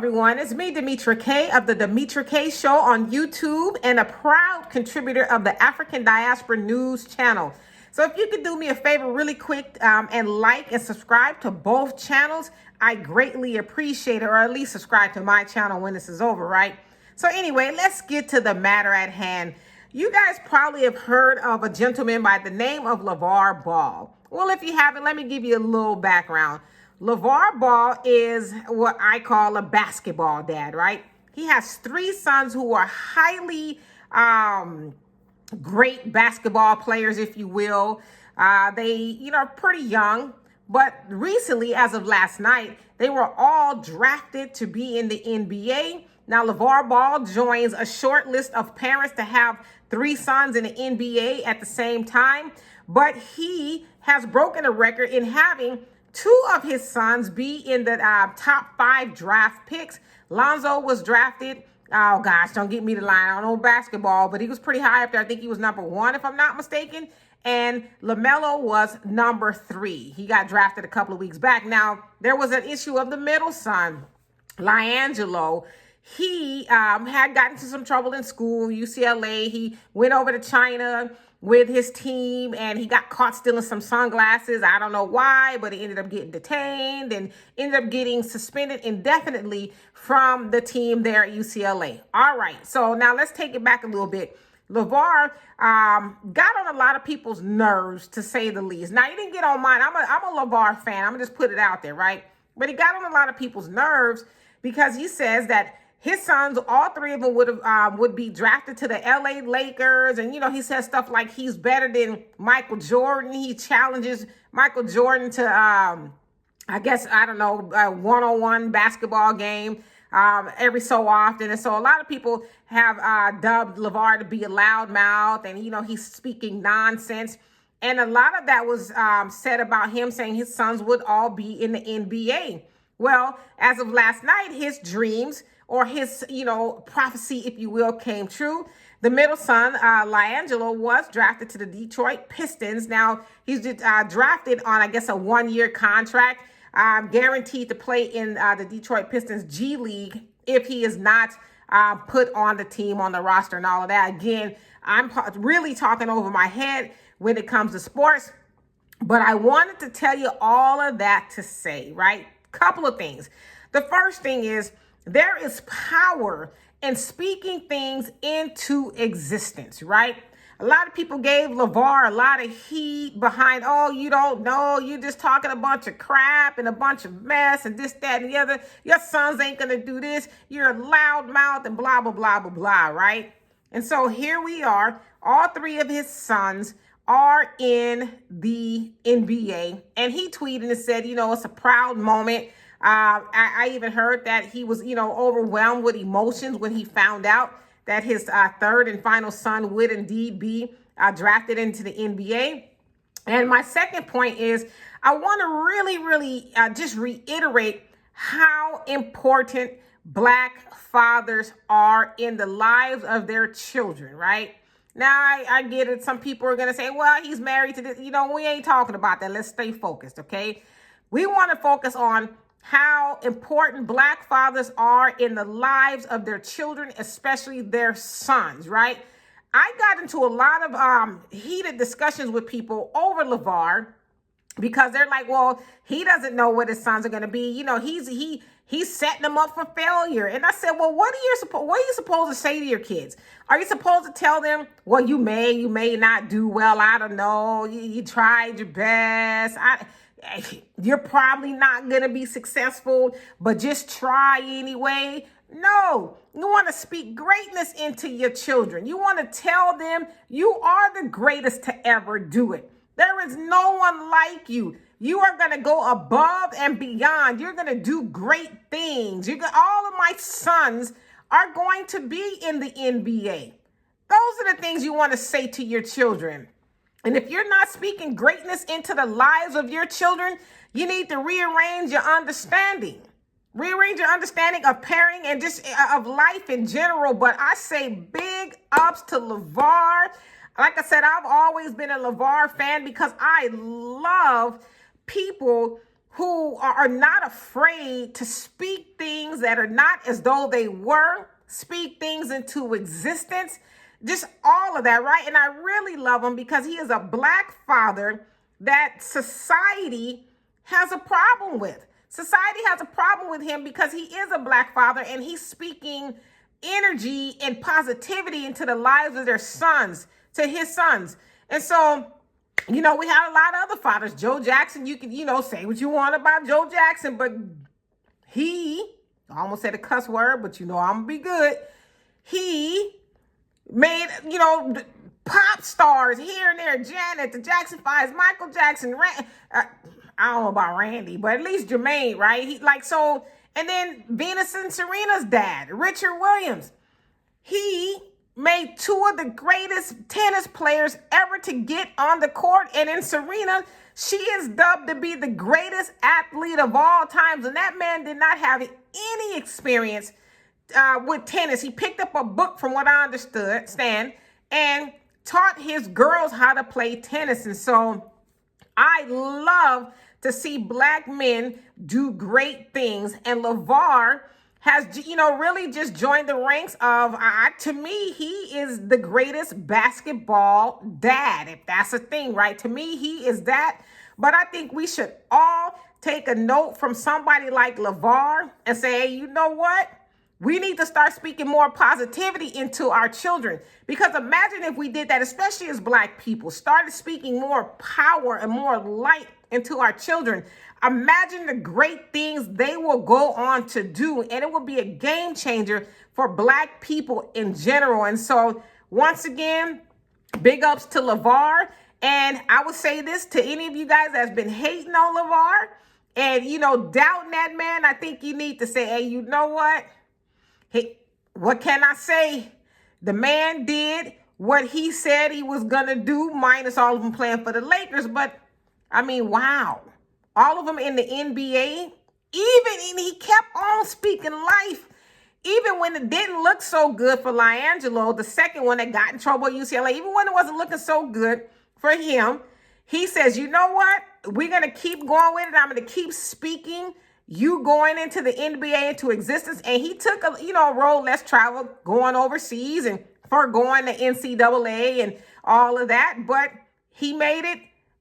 everyone. It's me, Demetra Kaye of the Demetra Kaye Show on YouTube and a proud contributor of the African Diaspora News channel. So if you could do me a favor really quick and like and subscribe to both channels, I greatly appreciate it, or at least subscribe to my channel when this is over, right? So anyway, let's get to the matter at hand. You guys probably have heard of a gentleman by the name of Lavar Ball. Well, if you haven't, let me give you a little background. Lavar Ball is what I call a basketball dad, right? He has 3 sons who are highly great basketball players, if you will. They, are pretty young, but recently, as of last night, they were all drafted to be in the NBA. Now, Lavar Ball joins a short list of parents to have 3 sons in the NBA at the same time, but he has broken a record in having 2 of his sons be in the top 5 draft picks. Lonzo was drafted. Oh gosh, don't get me to lie. I don't know basketball, but he was pretty high up there. I think he was number 1, if I'm not mistaken. And LaMelo was number 3. He got drafted a couple of weeks back. Now, there was an issue of the middle son, LiAngelo. He had gotten into some trouble in school, UCLA. He went over to China with his team and he got caught stealing some sunglasses. I don't know why, but he ended up getting detained and ended up getting suspended indefinitely from the team there at UCLA. All right, so now let's take it back a little bit. Lavar got on a lot of people's nerves, to say the least. Now, he didn't get on mine. I'm a Lavar fan. I'm gonna just put it out there, right? But he got on a lot of people's nerves because he says that his sons, all 3 of them, would be drafted to the LA Lakers. And, he says stuff like he's better than Michael Jordan. He challenges Michael Jordan to, a one-on-one basketball game every so often. And so a lot of people have dubbed Lavar to be a loudmouth. And, he's speaking nonsense. And a lot of that was said about him, saying his sons would all be in the NBA. Well, as of last night, his dreams, or his, prophecy, if you will, came true. The middle son, LiAngelo, was drafted to the Detroit Pistons. Now, he's drafted on, a 1-year contract, guaranteed to play in the Detroit Pistons G League if he is not put on the team, on the roster and all of that. Again, I'm really talking over my head when it comes to sports, but I wanted to tell you all of that to say, right? Couple of things. The first thing is, there is power in speaking things into existence, right? A lot of people gave Lavar a lot of heat behind, oh, you don't know, you're just talking a bunch of crap and a bunch of mess and this, that, and the other. Your sons ain't going to do this. You're a loudmouth and blah, blah, blah, blah, blah, right? And so here we are. All 3 of his sons are in the NBA. And he tweeted and said, it's a proud moment. I even heard that he was, overwhelmed with emotions when he found out that his 3rd and final son would indeed be drafted into the NBA. And my second point is, I want to really just reiterate how important Black fathers are in the lives of their children, right? Now, I get it. Some people are going to say, well, he's married to this. We ain't talking about that. Let's stay focused, okay? We want to focus on how important Black fathers are in the lives of their children, especially their sons, right? I got into a lot of heated discussions with people over Lavar because they're like, well, he doesn't know what his sons are going to be. He's setting them up for failure. And I said, well, what are you supposed to say to your kids? Are you supposed to tell them, well, you may not do well. I don't know. You tried your best. You're probably not going to be successful, but just try anyway. No, you want to speak greatness into your children. You want to tell them you are the greatest to ever do it. There is no one like you. You are going to go above and beyond. You're going to do great things. All of my sons are going to be in the NBA. Those are the things you want to say to your children. And if you're not speaking greatness into the lives of your children, you need to rearrange your understanding. Rearrange your understanding of parenting and just of life in general. But I say big ups to Lavar. Like I said, I've always been a Lavar fan because I love people who are not afraid to speak things that are not as though they were, speak things into existence, just all of that, right? And I really love him because he is a Black father that society has a problem with. Society has a problem with him because he is a Black father and he's speaking energy and positivity into the lives of their sons, to his sons. And so, we had a lot of other fathers. Joe Jackson, you can, say what you want about Joe Jackson, but I almost said a cuss word, but I'm going to be good. He made, pop stars here and there. Janet, the Jackson 5s, Michael Jackson, I don't know about Randy, but at least Jermaine, right? And then Venus and Serena's dad, Richard Williams. He made two of the greatest tennis players ever to get on the court. And in Serena, she is dubbed to be the greatest athlete of all times. And that man did not have any experience with tennis. He picked up a book, from what I understand, and taught his girls how to play tennis. And so I love to see Black men do great things. And Lavar has, really just joined the ranks of, to me, he is the greatest basketball dad, if that's a thing, right? To me, he is that. But I think we should all take a note from somebody like Lavar and say, hey, you know what? We need to start speaking more positivity into our children. Because imagine if we did that, especially as Black people, started speaking more power and more light into our children. Imagine the great things they will go on to do, and it will be a game changer for Black people in general. And so, once again, big ups to Lavar. And I would say this to any of you guys that's been hating on Lavar and, doubting that man. I think you need to say, hey, you know what? Hey, what can I say? The man did what he said he was going to do, minus all of them playing for the Lakers. But, wow. All of them in the NBA, he kept on speaking life. Even when it didn't look so good for LiAngelo, the second one that got in trouble at UCLA, even when it wasn't looking so good for him, he says, you know what? We're going to keep going with it. I'm going to keep speaking you going into the NBA into existence. And he took a road less traveled, going overseas and for going to NCAA and all of that. But he made it.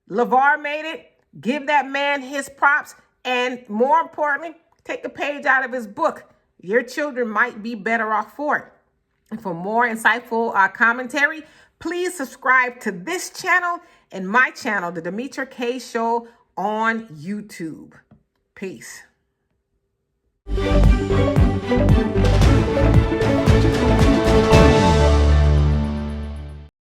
Lavar made it. Give that man his props. And more importantly, take a page out of his book. Your children might be better off for it. And for more insightful commentary, please subscribe to this channel and my channel, The Demetra Kaye Show on YouTube. Peace.